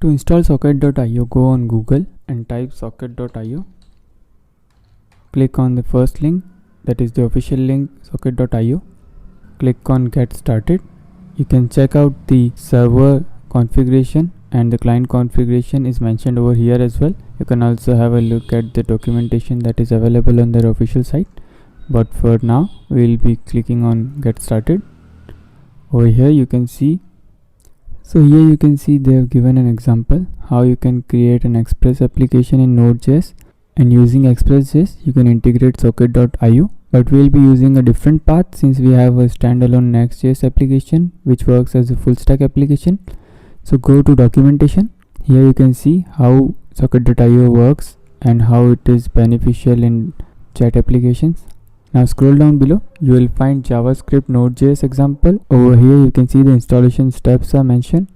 To install socket.io, go on Google and type socket.io. Click on the first link, that is the official link, socket.io. Click on get started. You can check out the server configuration and the client configuration is mentioned over here as well. You can also have a look at the documentation that is available on their official site. But for now, we will be clicking on get started. Over here you can see, they have given an example how you can create an Express application in Node.js, and using Express.js you can integrate socket.io. But we will be using a different path since we have a standalone Next.js application which works as a full stack application. So go to documentation. Here you can see how socket.io works and how it is beneficial in chat applications. Now scroll down below, you will find JavaScript Node.js example. Over here you can see the installation steps are mentioned.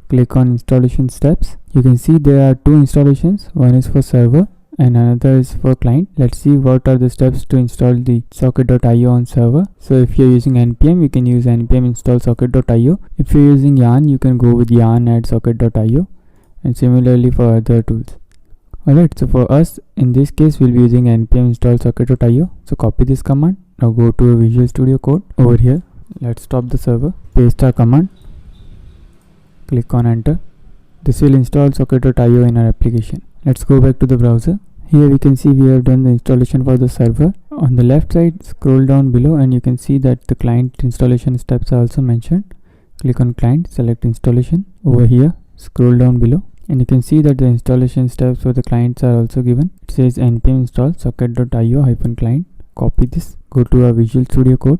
Click on installation steps. You can see there are two installations, one is for server and another is for client. Let's see what are the steps to install the socket.io on server. So if you're using npm, you can use npm install socket.io. If you're using yarn, you can go with yarn add socket.io, and similarly for other tools. Alright, so for us in this case we'll be using npm install socket.io. So copy this command. Now go to Visual Studio Code. Over here, let's stop the server, paste our command, click on enter. This will install socket.io in our application. Let's go back to the browser. Here we can see we have done the installation for the server. On the left side, scroll down below and you can see that the client installation steps are also mentioned. Click on client, select installation. Over here, scroll down below and you can see that the installation steps for the clients are also given. It says npm install socket.io-client. Copy this, go to our Visual Studio Code.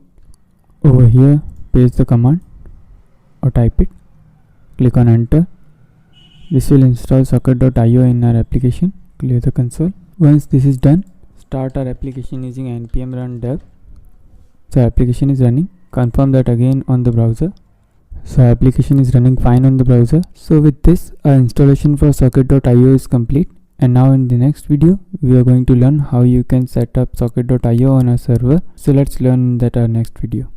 Over here, paste the command or type it. Click on enter. This will install socket.io in our application. Clear the console. Once this is done, start our application using npm run dev. So application is running. Confirm that again on the browser. So application is running fine on the browser. So with this, our installation for socket.io is complete. And now in the next video, we are going to learn how you can set up socket.io on a server. So let's learn that our next video.